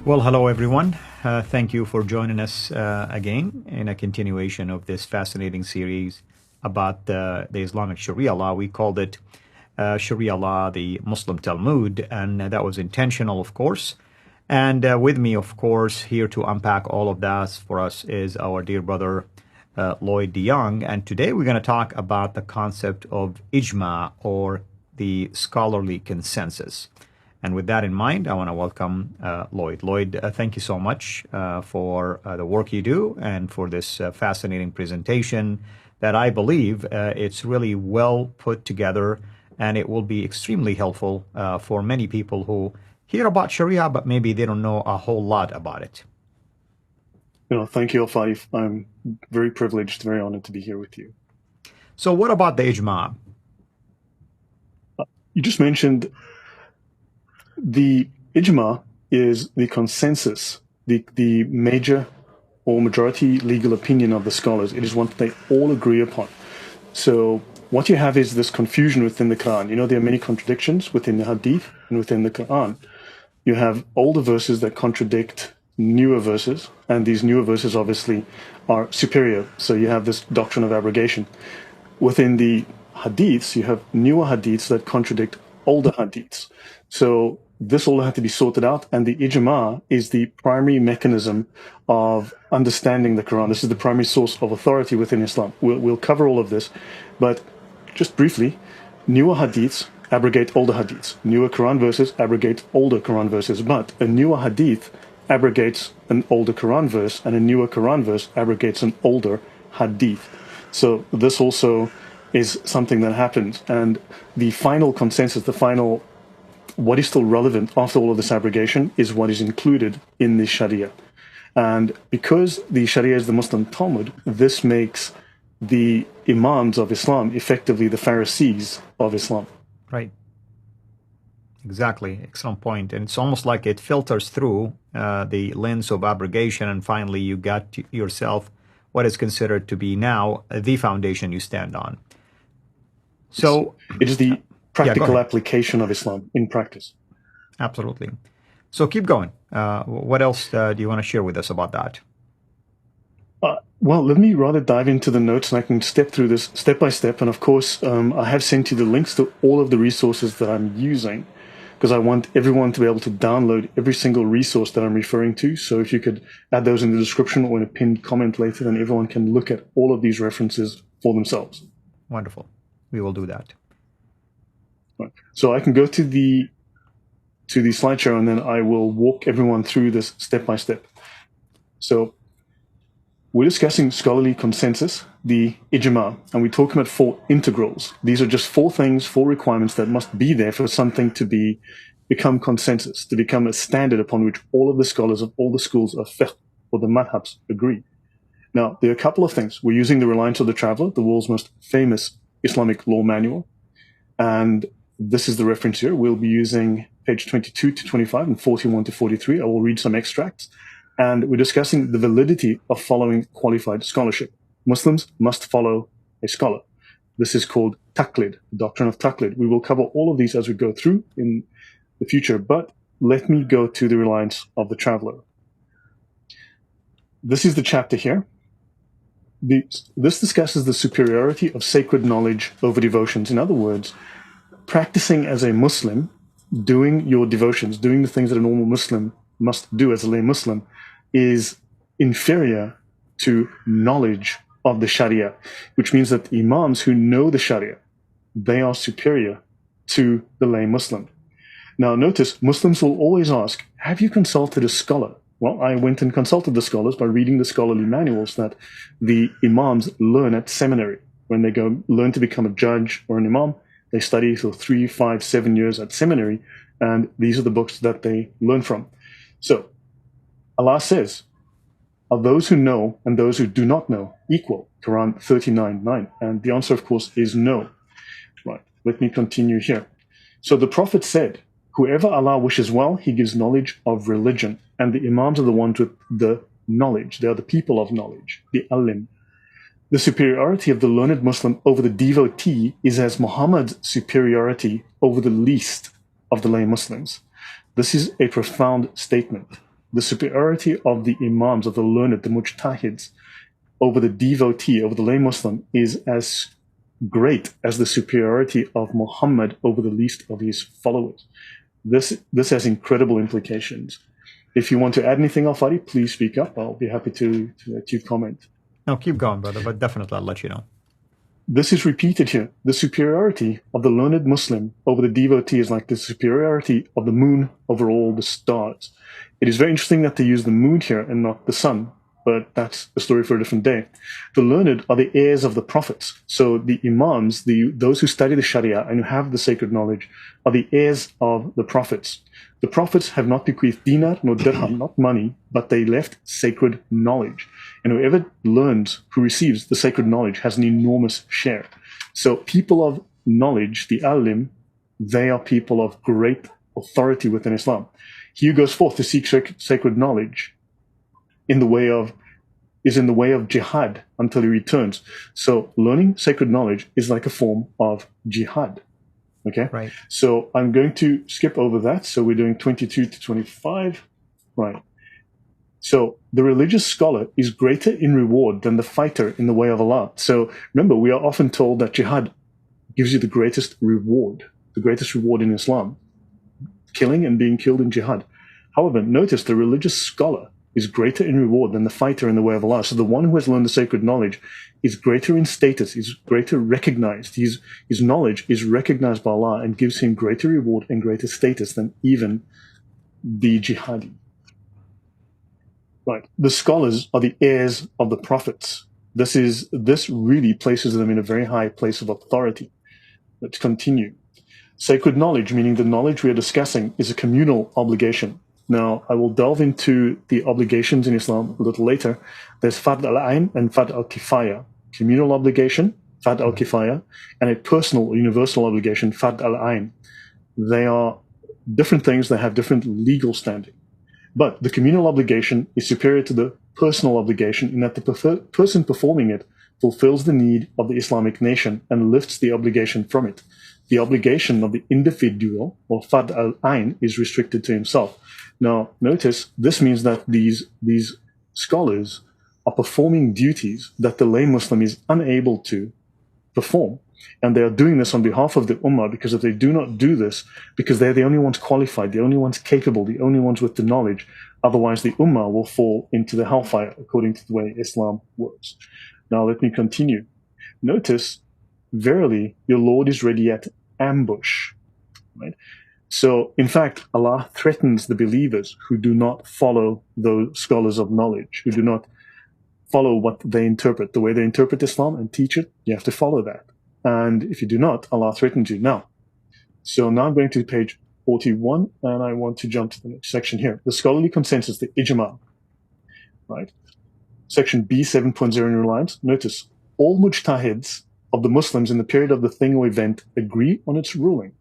Well, hello everyone. Thank you for joining us again in a continuation of this fascinating series about the Islamic Sharia law. We called it Sharia law, the Muslim Talmud, and that was intentional, of course. And with me, of course, here to unpack all of that for us is our dear brother Lloyd DeYoung. And today we're going to talk about the concept of Ijma, or the scholarly consensus. And with that in mind, I want to welcome Lloyd. Lloyd, thank you so much for the work you do and for this fascinating presentation that I believe it's really well put together, and it will be extremely helpful for many people who hear about Sharia, but maybe they don't know a whole lot about it. Thank you, Fadi. I'm very privileged, very honored to be here with you. So what about the Ijma? You just mentioned the Ijma is the consensus, the major or majority legal opinion of the scholars. It is what they all agree upon. So what you have is this confusion within the Qur'an. There are many contradictions within the hadith and within the Qur'an. You have older verses that contradict newer verses, and these newer verses obviously are superior. So you have this doctrine of abrogation. Within the hadiths, you have newer hadiths that contradict older hadiths. So this all had to be sorted out, and the Ijma is the primary mechanism of understanding the Quran. This is the primary source of authority within Islam. We'll cover all of this, but just briefly, newer hadiths abrogate older hadiths. Newer Quran verses abrogate older Quran verses, but a newer hadith abrogates an older Quran verse, and a newer Quran verse abrogates an older hadith. So this also is something that happens, and the final consensus, what is still relevant after all of this abrogation is what is included in the Sharia. And because the Sharia is the Muslim Talmud, this makes the Imams of Islam effectively the Pharisees of Islam. Right. Exactly. Excellent point. And it's almost like it filters through the lens of abrogation, and finally you got to yourself what is considered to be now the foundation you stand on. So it is the practical application of Islam in practice. Absolutely. So keep going. What else do you want to share with us about that? Well, let me rather dive into the notes, and I can step through this step by step. And of course, I have sent you the links to all of the resources that I'm using, because I want everyone to be able to download every single resource that I'm referring to. So if you could add those in the description or in a pinned comment later, then everyone can look at all of these references for themselves. Wonderful. We will do that. Right. So I can go to the slideshow, and then I will walk everyone through this step by step. So we're discussing scholarly consensus, the Ijma, and we're talking about 4 integrals. These are just 4 things, 4 requirements that must be there for something to become consensus, to become a standard upon which all of the scholars of all the schools of fiqh or the madhabs agree. Now, there are a couple of things. We're using the Reliance of the Traveler, the world's most famous Islamic law manual, and this is the reference here. We'll be using page 22 to 25 and 41 to 43. I will read some extracts. And we're discussing the validity of following qualified scholarship. Muslims must follow a scholar. This is called taqlid, the doctrine of taqlid. We will cover all of these as we go through in the future, but let me go to the Reliance of the Traveler. This is the chapter here. This discusses the superiority of sacred knowledge over devotions. In other words, practicing as a Muslim, doing your devotions, doing the things that a normal Muslim must do as a lay Muslim, is inferior to knowledge of the Sharia, which means that the Imams who know the Sharia, they are superior to the lay Muslim. Now notice, Muslims will always ask, have you consulted a scholar? Well, I went and consulted the scholars by reading the scholarly manuals that the Imams learn at seminary. When they go learn to become a judge or an Imam, they study for 3, 5, 7 years at seminary, and these are the books that they learn from. So Allah says, are those who know and those who do not know equal? Quran 39:9. And the answer, of course, is no. Right, let me continue here. So the Prophet said, whoever Allah wishes well, he gives knowledge of religion. And the Imams are the ones with the knowledge. They are the people of knowledge, the alim. The superiority of the learned Muslim over the devotee is as Muhammad's superiority over the least of the lay Muslims. This is a profound statement. the superiority of the Imams, of the learned, the mujtahids, over the devotee, over the lay Muslim, is as great as the superiority of Muhammad over the least of his followers. This has incredible implications. If you want to add anything, Al-Fadi, please speak up. I'll be happy to let you comment. No, keep going, brother, but definitely I'll let you know. This is repeated here. The superiority of the learned Muslim over the devotee is like the superiority of the moon over all the stars. It is very interesting that they use the moon here and not the sun, but that's a story for a different day. The learned are the heirs of the prophets. So the Imams, those who study the Sharia and who have the sacred knowledge, are the heirs of the prophets. The prophets have not bequeathed dinar nor dirham, not money, but they left sacred knowledge. And whoever learns, who receives the sacred knowledge, has an enormous share. So people of knowledge, the alim, they are people of great authority within Islam. He who goes forth to seek sacred knowledge is in the way of jihad until he returns. So learning sacred knowledge is like a form of jihad. Okay? Right. So I'm going to skip over that. So we're doing 22 to 25. Right. So the religious scholar is greater in reward than the fighter in the way of Allah. So remember, we are often told that jihad gives you the greatest reward in Islam, killing and being killed in jihad. However, notice the religious scholar is greater in reward than the fighter in the way of Allah. So the one who has learned the sacred knowledge is greater in status, is greater recognized. His knowledge is recognized by Allah and gives him greater reward and greater status than even the jihadi. Right. The scholars are the heirs of the prophets. This really places them in a very high place of authority. Let's continue. Sacred knowledge, meaning the knowledge we are discussing, is a communal obligation. Now, I will delve into the obligations in Islam a little later. There's Fard al-Ain and Fard al-Kifaya. Communal obligation, Fard al-Kifaya, and a personal or universal obligation, Fard al-Ain. They are different things. They have different legal standing. But the communal obligation is superior to the personal obligation in that the person performing it fulfills the need of the Islamic nation and lifts the obligation from it. The obligation of the individual, or Fard al-Ain, is restricted to himself. Now, notice, this means that these scholars are performing duties that the lay Muslim is unable to perform. And they are doing this on behalf of the Ummah, because if they do not do this, because they're the only ones qualified, the only ones capable, the only ones with the knowledge, otherwise the Ummah will fall into the hellfire, according to the way Islam works. Now let me continue. Notice, verily, your Lord is ready at ambush. Right? So, in fact, Allah threatens the believers who do not follow those scholars of knowledge, who do not follow what they interpret. The way they interpret Islam and teach it, you have to follow that. And if you do not, Allah threatens you. Now I'm going to page 41, and I want to jump to the next section here. The scholarly consensus, the Ijma, right? Section B 7.0 in your lines. Notice, all mujtahids of the Muslims in the period of the thing or event agree on its ruling,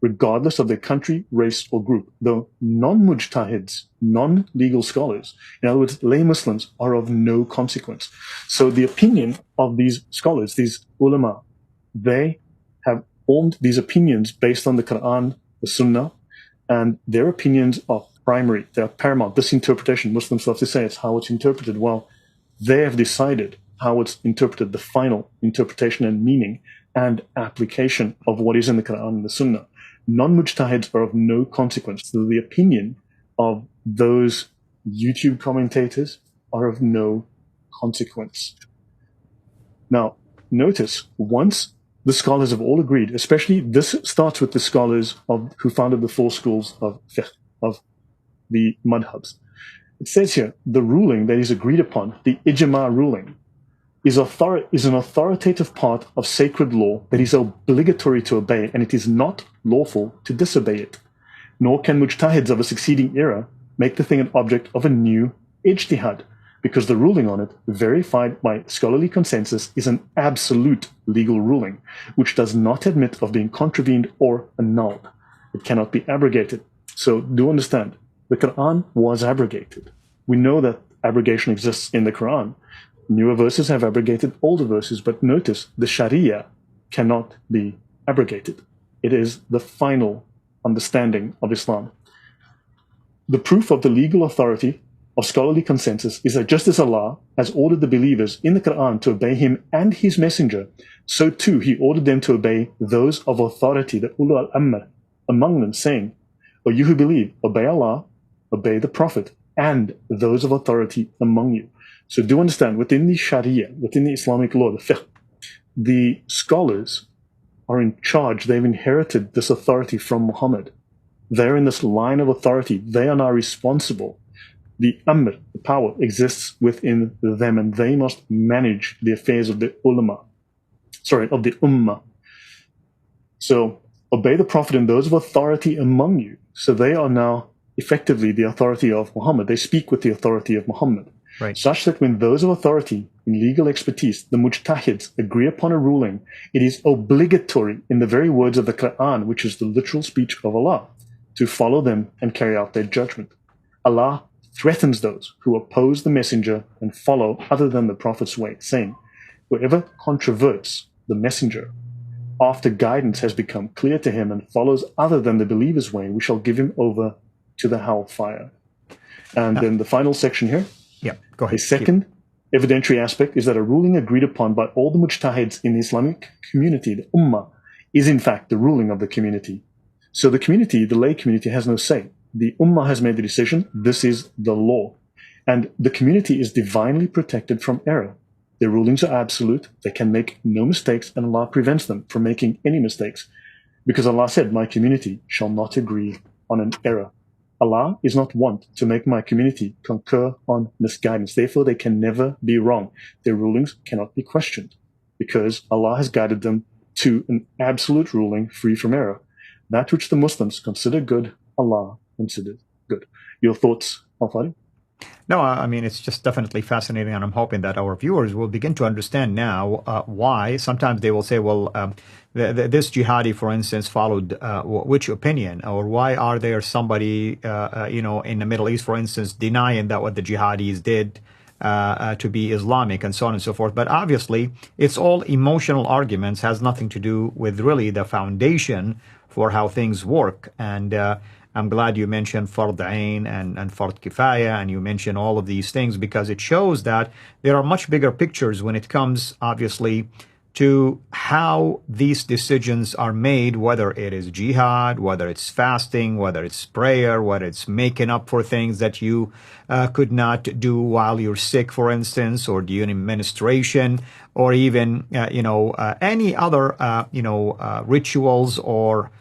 regardless of their country, race, or group, though non-mujtahids, non-legal scholars, in other words, lay Muslims, are of no consequence. So the opinion of these scholars, these ulama, they have formed these opinions based on the Qur'an, the Sunnah, and their opinions are primary, they are paramount. This interpretation, Muslims love to say it's how it's interpreted. Well, they have decided how it's interpreted, the final interpretation and meaning and application of what is in the Qur'an and the Sunnah. Non-mujtahids are of no consequence. So the opinion of those YouTube commentators are of no consequence. Now, notice, once the scholars have all agreed, especially this starts with the scholars who founded the four schools of fiqh, of the madhabs. It says here, the ruling that is agreed upon, the ijma ruling, is an authoritative part of sacred law that is obligatory to obey, and it is not lawful to disobey it. Nor can mujtahids of a succeeding era make the thing an object of a new ijtihad, because the ruling on it, verified by scholarly consensus, is an absolute legal ruling, which does not admit of being contravened or annulled. It cannot be abrogated. So do understand, the Quran was abrogated. We know that abrogation exists in the Quran. Newer verses have abrogated older verses, but notice the Sharia cannot be abrogated. It is the final understanding of Islam. the proof of the legal authority of scholarly consensus is that just as Allah has ordered the believers in the Qur'an to obey Him and His Messenger, so too He ordered them to obey those of authority, the ulul al-amr, among them, saying, O you who believe, obey Allah, obey the Prophet, and those of authority among you. So do understand, within the Sharia, within the Islamic law, the fiqh, the scholars are in charge. They've inherited this authority from Muhammad. They're in this line of authority. They are now responsible. The amr, the power, exists within them, and they must manage the affairs of the ulama, of the ummah. So obey the Prophet and those of authority among you. So they are now effectively the authority of Muhammad. They speak with the authority of Muhammad. Right. Such that when those of authority in legal expertise, the mujtahids, agree upon a ruling, it is obligatory, in the very words of the Qur'an, which is the literal speech of Allah, to follow them and carry out their judgment. Allah threatens those who oppose the messenger and follow other than the Prophet's way, saying, whoever controverts the messenger after guidance has become clear to him and follows other than the believer's way, we shall give him over to the hellfire. And then the final section here. Yeah, go ahead. A second evidentiary aspect is that a ruling agreed upon by all the mujtahids in the Islamic community, the ummah, is in fact the ruling of the community. So the community, the lay community, has no say. The ummah has made the decision. This is the law. And the community is divinely protected from error. Their rulings are absolute. They can make no mistakes, and Allah prevents them from making any mistakes. Because Allah said, my community shall not agree on an error. Allah is not wont to make my community concur on misguidance. Therefore, they can never be wrong. Their rulings cannot be questioned because Allah has guided them to an absolute ruling free from error. That which the Muslims consider good, Allah considers good. Your thoughts, Al-Fadi? No, I mean, it's just definitely fascinating, and I'm hoping that our viewers will begin to understand now why. Sometimes they will say, well, this jihadi, for instance, followed which opinion? Or why are there somebody, in the Middle East, for instance, denying that what the jihadis did to be Islamic and so on and so forth? But obviously, it's all emotional arguments, has nothing to do with really the foundation for how things work. And I'm glad you mentioned Fard Ain and Fard Kifaya, and you mentioned all of these things because it shows that there are much bigger pictures when it comes, obviously, to how these decisions are made, whether it is jihad, whether it's fasting, whether it's prayer, whether it's making up for things that you could not do while you're sick, for instance, or during menstruation, or even, any other, rituals or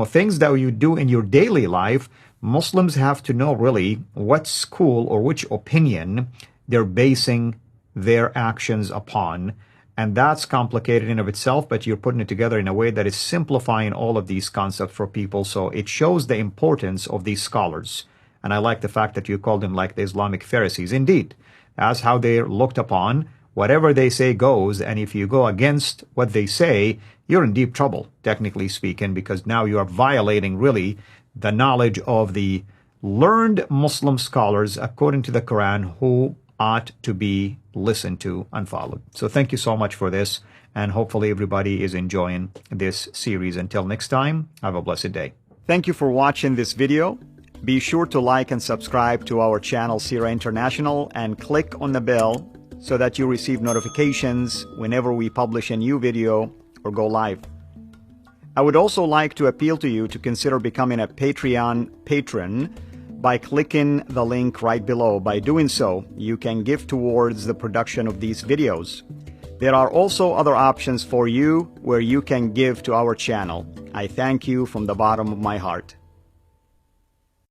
things that you do in your daily life. Muslims have to know really what school or which opinion they're basing their actions upon. And that's complicated in of itself, but you're putting it together in a way that is simplifying all of these concepts for people. So it shows the importance of these scholars. And I like the fact that you called them like the Islamic Pharisees. Indeed, that's how they're looked upon. Whatever they say goes, and if you go against what they say, you're in deep trouble, technically speaking, because now you are violating really the knowledge of the learned Muslim scholars, according to the Quran, who ought to be listened to and followed. So thank you so much for this, and hopefully everybody is enjoying this series. Until next time, have a blessed day. Thank you for watching this video. Be sure to like and subscribe to our channel, CIRA International, and click on the bell so that you receive notifications whenever we publish a new video or go live. I would also like to appeal to you to consider becoming a Patreon patron by clicking the link right below. By doing so, you can give towards the production of these videos. There are also other options for you where you can give to our channel. I thank you from the bottom of my heart.